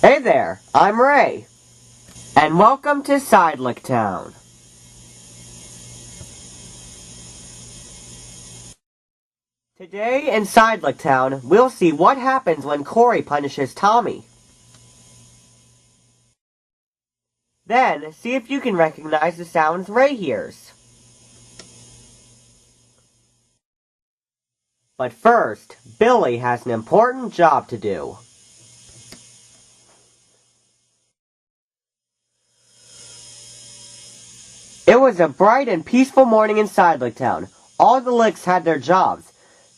Hey there, I'm Ray, and welcome to Town. Today in Town, we'll see what happens when Corey punishes Tommy. Then, see if you can recognize the sounds Ray hears. But first, Billy has an important job to do. It was a bright and peaceful morning in Town. All the Licks had their jobs.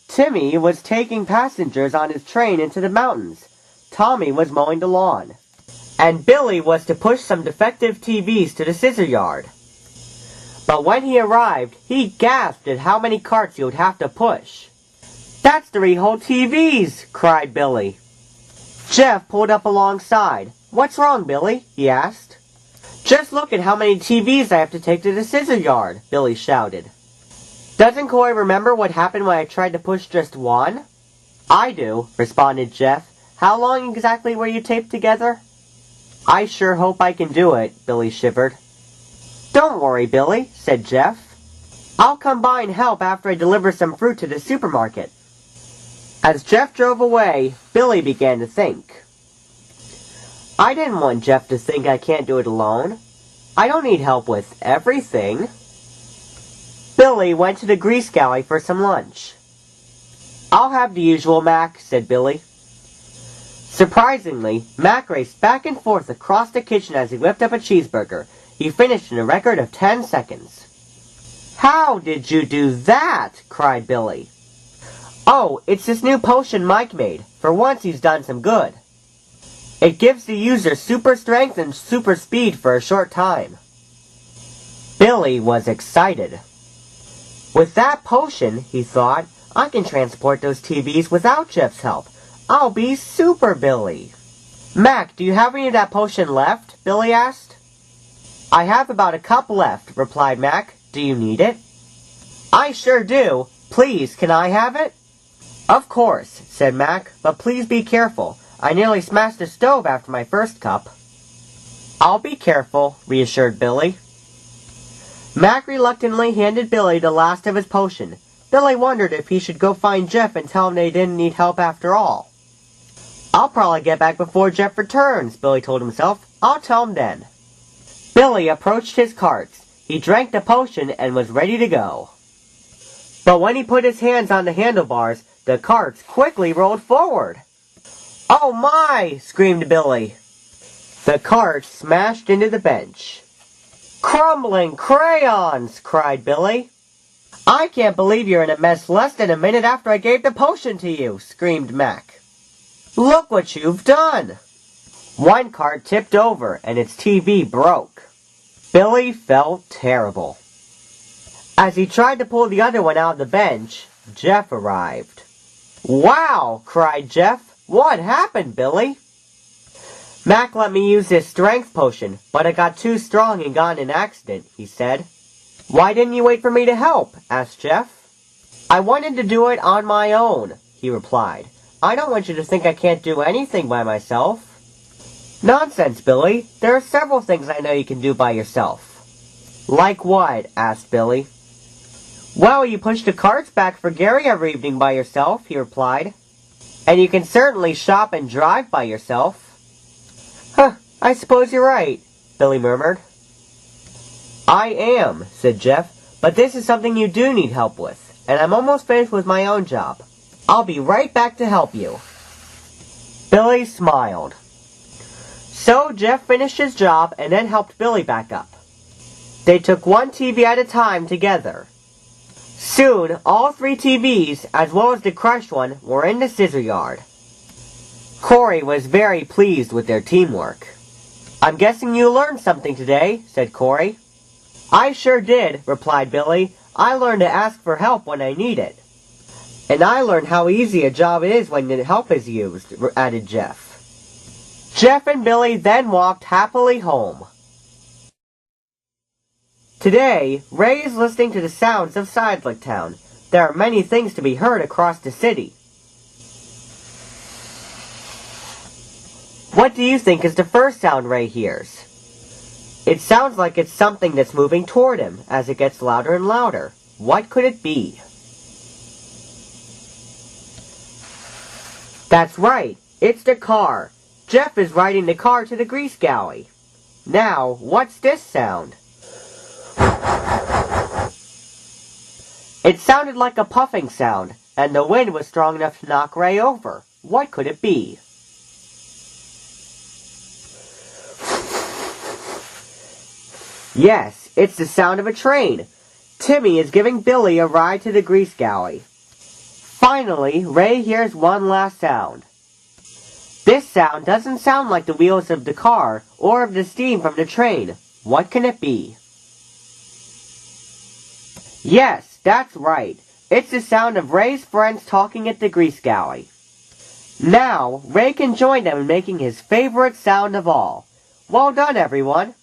Timmy was taking passengers on his train into the mountains. Tommy was mowing the lawn. And Billy was to push some defective TVs to the scissor yard. But when he arrived, he gasped at how many carts he would have to push. "That's 3 whole TVs!" cried Billy. Jeff pulled up alongside. "What's wrong, Billy?" he asked. "Just look at how many TVs I have to take to the scissor yard," Billy shouted. "Doesn't Corey remember what happened when I tried to push just one?" "I do," responded Jeff. "How long exactly were you taped together?" "I sure hope I can do it," Billy shivered. "Don't worry, Billy," said Jeff. "I'll come by and help after I deliver some fruit to the supermarket." As Jeff drove away, Billy began to think. I didn't want Jeff to think I can't do it alone. I don't need help with everything. Billy went to the grease galley for some lunch. "I'll have the usual, Mac," said Billy. Surprisingly, Mac raced back and forth across the kitchen as he whipped up a cheeseburger. He finished in a record of 10 seconds. "How did you do that?" cried Billy. "Oh, it's this new potion Mike made. For once he's done some good. It gives the user super strength and super speed for a short time." Billy was excited. With that potion, he thought, I can transport those TVs without Jeff's help. I'll be Super Billy. "Mac, do you have any of that potion left?" Billy asked. "I have about a cup left," replied Mac. "Do you need it?" "I sure do. Please, can I have it?" "Of course," said Mac, "but please be careful. I nearly smashed the stove after my first cup." "I'll be careful," reassured Billy. Mac reluctantly handed Billy the last of his potion. Billy wondered if he should go find Jeff and tell him they didn't need help after all. "I'll probably get back before Jeff returns," Billy told himself. "I'll tell him then." Billy approached his carts. He drank the potion and was ready to go. But when he put his hands on the handlebars, the carts quickly rolled forward. "Oh my!" screamed Billy. The cart smashed into the bench. "Crumbling crayons!" cried Billy. "I can't believe you're in a mess less than a minute after I gave the potion to you!" screamed Mac. "Look what you've done!" One cart tipped over and its TV broke. Billy felt terrible. As he tried to pull the other one out of the bench, Jeff arrived. "Wow!" cried Jeff. "What happened, Billy?" "Mac let me use this strength potion, but it got too strong and got in an accident," he said. "Why didn't you wait for me to help?" asked Jeff. "I wanted to do it on my own," he replied. "I don't want you to think I can't do anything by myself." "Nonsense, Billy. There are several things I know you can do by yourself." "Like what?" asked Billy. "Well, you push the carts back for Gary every evening by yourself," he replied. "And you can certainly shop and drive by yourself." "Huh, I suppose you're right," Billy murmured. "I am," said Jeff, "but this is something you do need help with, and I'm almost finished with my own job. I'll be right back to help you." Billy smiled. So Jeff finished his job and then helped Billy back up. They took one TV at a time together. Soon, all 3 TVs, as well as the crushed one, were in the scissor yard. Corey was very pleased with their teamwork. "I'm guessing you learned something today," said Corey. "I sure did," replied Billy. "I learned to ask for help when I need it." "And I learned how easy a job it is when help is used," added Jeff. Jeff and Billy then walked happily home. Today, Ray is listening to the sounds of Town. There are many things to be heard across the city. What do you think is the first sound Ray hears? It sounds like it's something that's moving toward him as it gets louder and louder. What could it be? That's right, it's the car. Jeff is riding the car to the grease galley. Now, what's this sound? It sounded like a puffing sound, and the wind was strong enough to knock Ray over. What could it be? Yes, it's the sound of a train. Timmy is giving Billy a ride to the grease galley. Finally, Ray hears one last sound. This sound doesn't sound like the wheels of the car or of the steam from the train. What can it be? Yes, that's right. It's the sound of Ray's friends talking at the grease galley. Now, Ray can join them in making his favorite sound of all. Well done, everyone.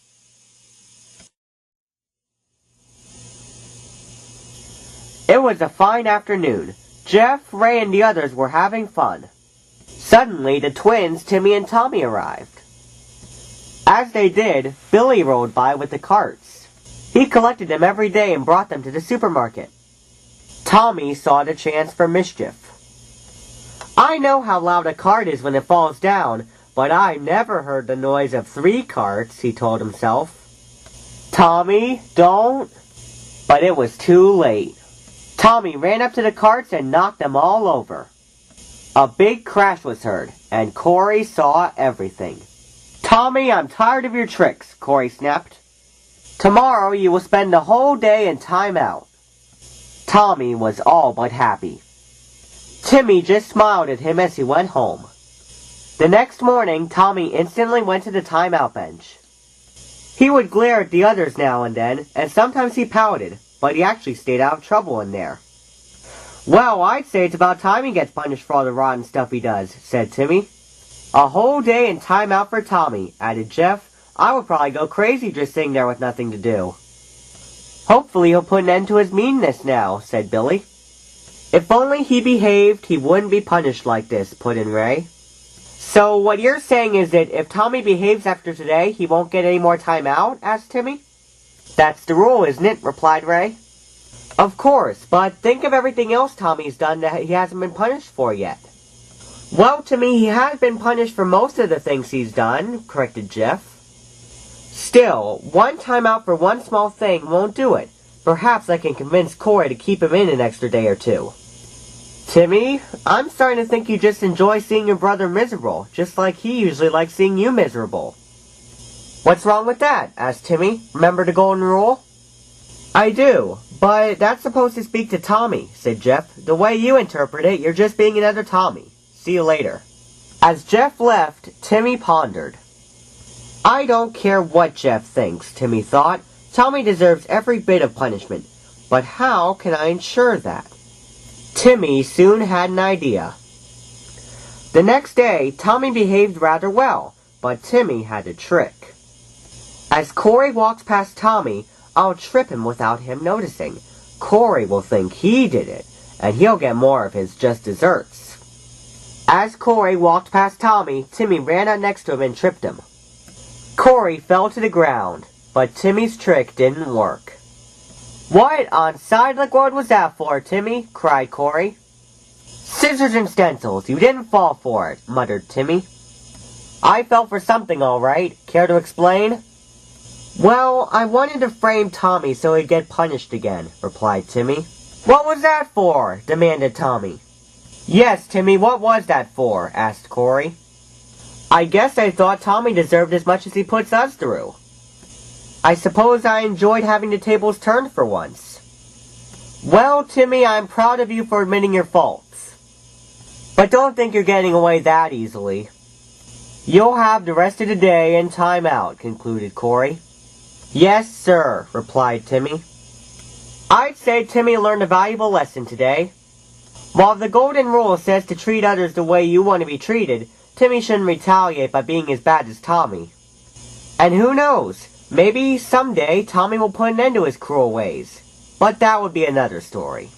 It was a fine afternoon. Jeff, Ray, and the others were having fun. Suddenly, the twins, Timmy and Tommy, arrived. As they did, Billy rolled by with the carts. He collected them every day and brought them to the supermarket. Tommy saw the chance for mischief. I know how loud a cart is when it falls down, but I never heard the noise of 3 carts, he told himself. Tommy, don't. But it was too late. Tommy ran up to the carts and knocked them all over. A big crash was heard, and Corey saw everything. Tommy, I'm tired of your tricks, Corey snapped. Tomorrow you will spend the whole day in timeout. Tommy was all but happy. Timmy just smiled at him as he went home. The next morning, Tommy instantly went to the timeout bench. He would glare at the others now and then, and sometimes he pouted, but he actually stayed out of trouble in there. Well, I'd say it's about time he gets punished for all the rotten stuff he does, said Timmy. A whole day in timeout for Tommy, added Jeff. I would probably go crazy just sitting there with nothing to do. Hopefully he'll put an end to his meanness now, said Billy. If only he behaved, he wouldn't be punished like this, put in Ray. So what you're saying is that if Tommy behaves after today, he won't get any more time out? Asked Timmy. That's the rule, isn't it? Replied Ray. Of course, but think of everything else Tommy's done that he hasn't been punished for yet. Well, to me, he has been punished for most of the things he's done, corrected Jeff. Still, one time out for one small thing won't do it. Perhaps I can convince Corey to keep him in an extra day or 2. Timmy, I'm starting to think you just enjoy seeing your brother miserable, just like he usually likes seeing you miserable. What's wrong with that? Asked Timmy. Remember the golden rule? I do, but that's supposed to speak to Tommy, said Jeff. The way you interpret it, you're just being another Tommy. See you later. As Jeff left, Timmy pondered. I don't care what Jeff thinks, Timmy thought. Tommy deserves every bit of punishment. But how can I ensure that? Timmy soon had an idea. The next day, Tommy behaved rather well, but Timmy had a trick. As Corey walks past Tommy, I'll trip him without him noticing. Corey will think he did it, and he'll get more of his just desserts. As Corey walked past Tommy, Timmy ran out next to him and tripped him. Corey fell to the ground, but Timmy's trick didn't work. What on sidelick world was that for, Timmy? Cried Corey. Scissors and stencils, you didn't fall for it, muttered Timmy. I fell for something all right. Care to explain? Well, I wanted to frame Tommy so he'd get punished again, replied Timmy. What was that for? Demanded Tommy. Yes, Timmy, what was that for? Asked Corey. I guess I thought Tommy deserved as much as he puts us through. I suppose I enjoyed having the tables turned for once. Well, Timmy, I'm proud of you for admitting your faults. But don't think you're getting away that easily. You'll have the rest of the day in time out, concluded Corey. Yes, sir, replied Timmy. I'd say Timmy learned a valuable lesson today. While the golden rule says to treat others the way you want to be treated, Timmy shouldn't retaliate by being as bad as Tommy. And who knows, maybe someday Tommy will put an end to his cruel ways. But that would be another story.